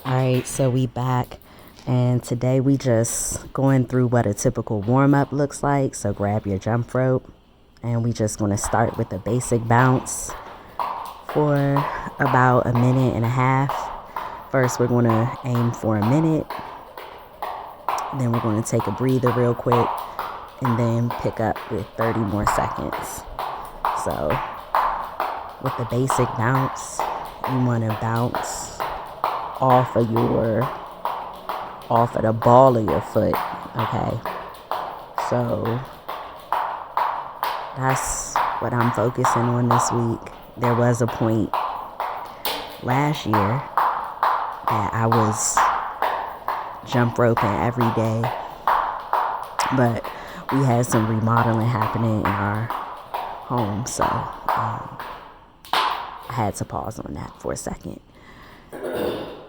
All right, so we back, and today we just going through what a typical warm-up looks like. So grab your jump rope, and we just going to start with a basic bounce for about a minute and a half. First, we're going to aim for a minute, then we're going to take a breather real quick, and then pick up with 30 more seconds. So with the basic bounce, you want to bounce off of the ball of your foot. Okay, so that's what I'm focusing on this week. There was a point last year that I was jump roping every day, but we had some remodeling happening in our home, so I had to pause on that for a second.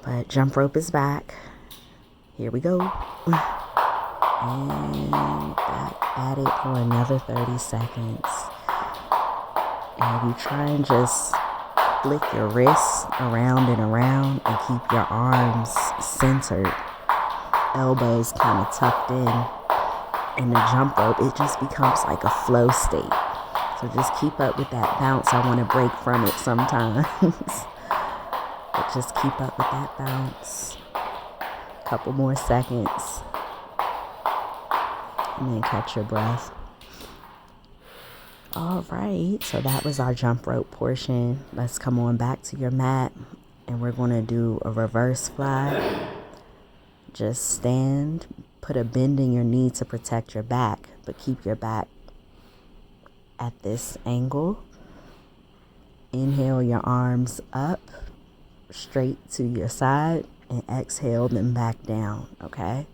But jump rope is back. Here we go. And back at it for another 30 seconds. And you try and just flick your wrists around and around and keep your arms centered. Elbows kind of tucked in. And the jump rope, it just becomes like a flow state. So just keep up with that bounce. I want to break from it sometimes. But just keep up with that bounce. Couple more seconds. And then catch your breath. All right, so that was our jump rope portion. Let's come on back to your mat, and we're going to do a reverse fly. Just stand, put a bend in your knee to protect your back, but keep your back at this angle. Inhale your arms up, straight to your side, and exhale them back down, okay?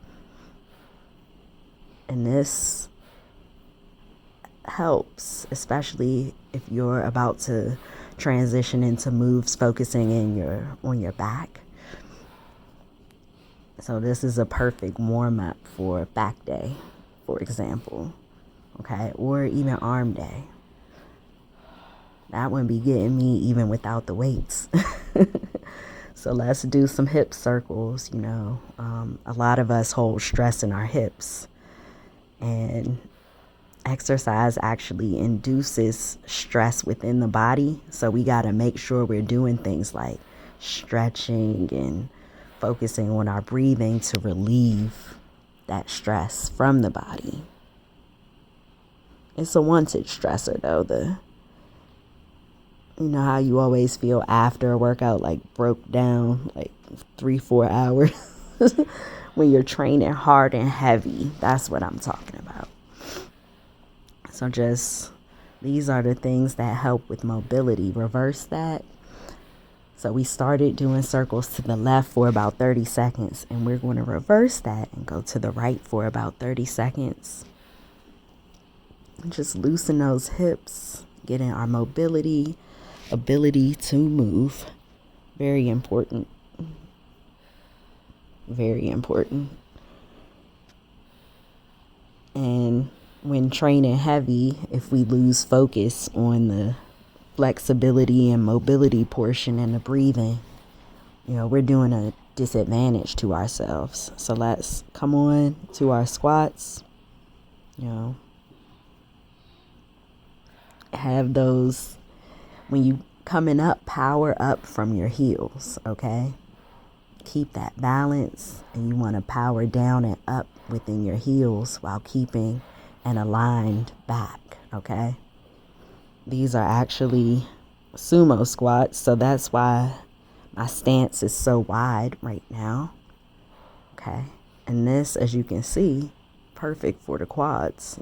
And this helps, especially if you're about to transition into moves focusing on your back. So this is a perfect warm-up for back day, for example, okay? Or even arm day. That wouldn't be getting me even without the weights. So let's do some hip circles. A lot of us hold stress in our hips, and exercise actually induces stress within the body. So we got to make sure we're doing things like stretching and focusing on our breathing to relieve that stress from the body. It's a wanted stressor though. You know how you always feel after a workout like broke down, like 3-4 hours when you're training hard and heavy. That's what I'm talking about. So these are the things that help with mobility. Reverse that. So we started doing circles to the left for about 30 seconds, and we're going to reverse that and go to the right for about 30 seconds. And just loosen those hips, getting our mobility, ability to move. Very important. Very important. And when training heavy, if we lose focus on the flexibility and mobility portion and the breathing, we're doing a disadvantage to ourselves. So let's come on to our squats. Have those, when you coming up, power up from your heels, okay? Keep that balance, and you want to power down and up within your heels while keeping an aligned back, okay? These are actually sumo squats, so that's why my stance is so wide right now, okay? And this, as you can see, perfect for the quads,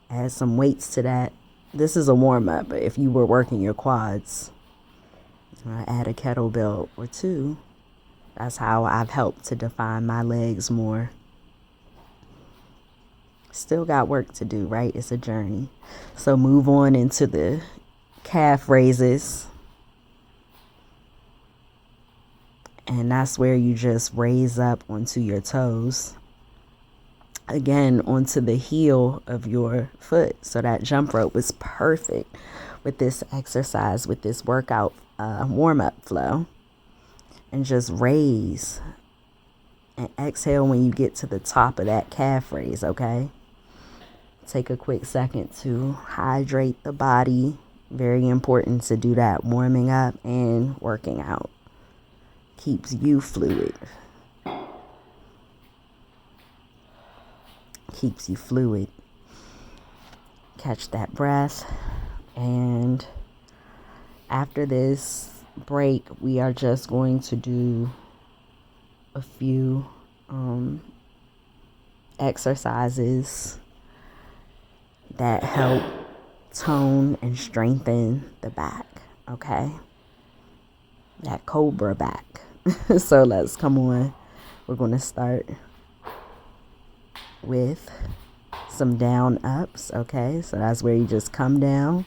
Add some weights to that. This is a warm-up, but if you were working your quads, add a kettlebell or two. That's how I've helped to define my legs more. Still got work to do, right? It's a journey. So move on into the calf raises. And that's where you just raise up onto your toes. Again, onto the heel of your foot. So that jump rope was perfect with this exercise, with this workout warm-up flow. and just raise. And exhale when you get to the top of that calf raise, okay? Take a quick second to hydrate the body. Very important to do that, warming up and working out. Keeps you fluid. Keeps you fluid. Catch that breath. And after this break, we are just going to do a few exercises that help tone and strengthen the back, okay? That cobra back. So let's come on. We're going to start with some down ups, okay? So that's where you just come down,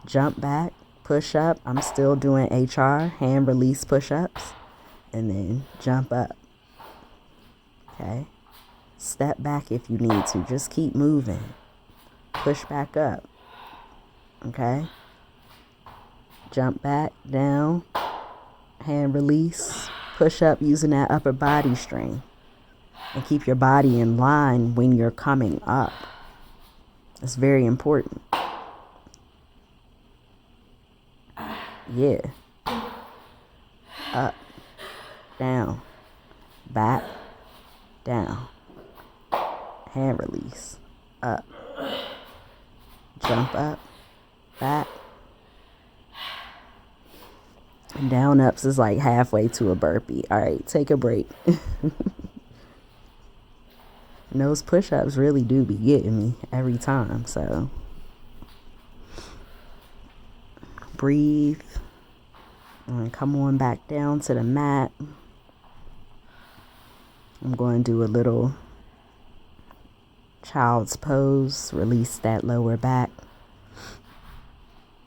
jump back, push up. I'm still doing HR, hand release push-ups, and then jump up, okay? Step back if you need to. Just keep moving. Push back up, okay? Jump back, down, hand release, push up using that upper body strength. And keep your body in line when you're coming up. It's very important. Yeah. Up, down, back, down. Hand release, up. Jump up, back. And down ups is like halfway to a burpee. All right, take a break. And those push-ups really do be getting me every time. So breathe and come on back down to the mat. I'm going to do a little child's pose. Release that lower back.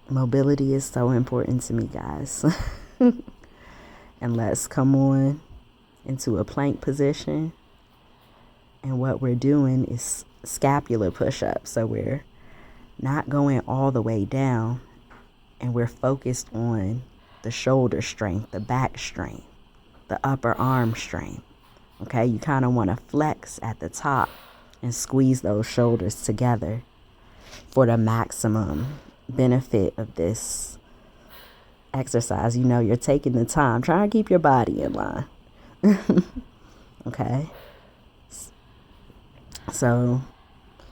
Mobility is so important to me, guys. And let's come on into a plank position. And what we're doing is scapular push-ups. So we're not going all the way down, and we're focused on the shoulder strength, the back strength, the upper arm strength. Okay, you kind of want to flex at the top and squeeze those shoulders together for the maximum benefit of this exercise. You know, you're taking the time. Try and keep your body in line. Okay. So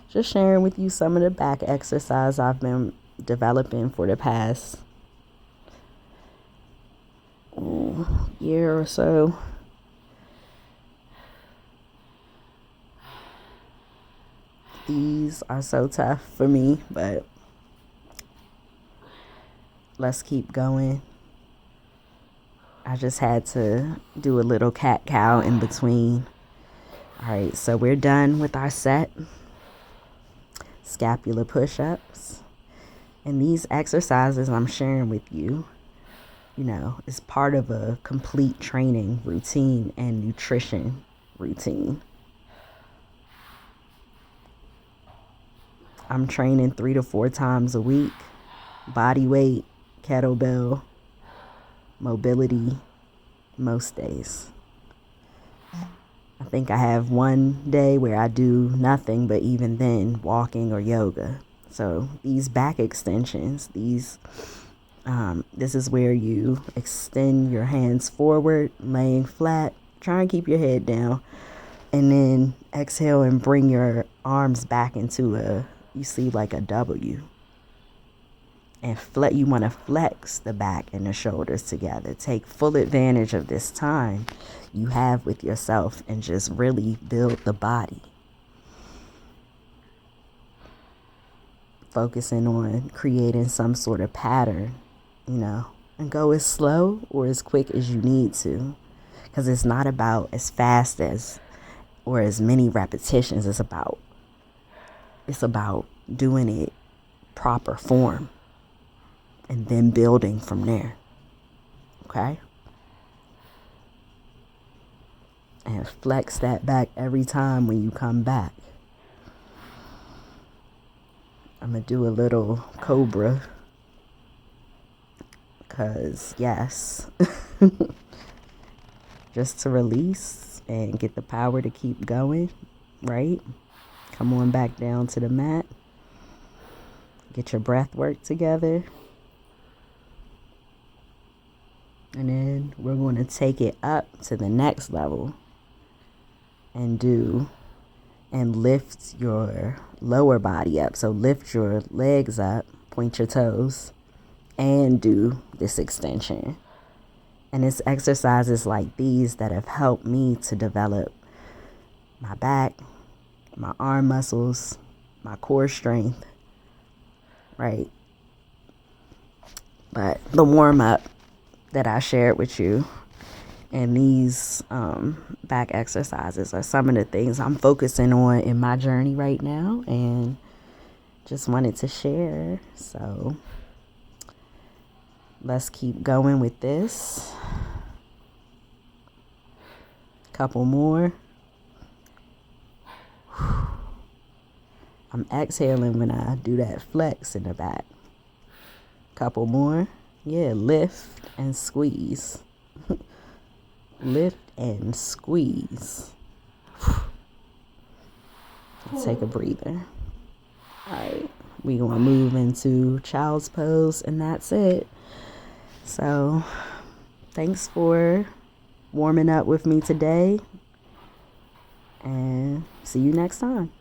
just sharing with you some of the back exercise I've been developing for the past year or so. These are so tough for me, but let's keep going. I just had to do a little cat-cow in between. All right, so we're done with our set. Scapular push-ups. And these exercises I'm sharing with you, you know, is part of a complete training routine and nutrition routine. I'm training 3 to 4 times a week. Body weight, kettlebell, mobility, most days. I think I have one day where I do nothing, but even then, walking or yoga. So these back extensions, this is where you extend your hands forward, laying flat. Try and keep your head down. And then exhale and bring your arms back into you see like a W. And you want to flex the back and the shoulders together. Take full advantage of this time you have with yourself and just really build the body. Focusing on creating some sort of pattern, you know, and go as slow or as quick as you need to. Because it's not about as fast as or as many repetitions. It's about doing it proper form. And then building from there. Okay? And flex that back every time when you come back. I'm going to do a little cobra. Because, yes. just to release and get the power to keep going, right? Come on back down to the mat. Get your breath work together. And then we're going to take it up to the next level and lift your lower body up. So lift your legs up, point your toes, and do this extension. And it's exercises like these that have helped me to develop my back, my arm muscles, my core strength, right? But the warm-up that I shared with you and these back exercises are some of the things I'm focusing on in my journey right now, and just wanted to share. So let's keep going with this. Couple more. I'm exhaling when I do that flex in the back. Couple more. Yeah, lift and squeeze. Lift and squeeze. Take a breather. All right, we're going to move into child's pose, and that's it. So thanks for warming up with me today, and see you next time.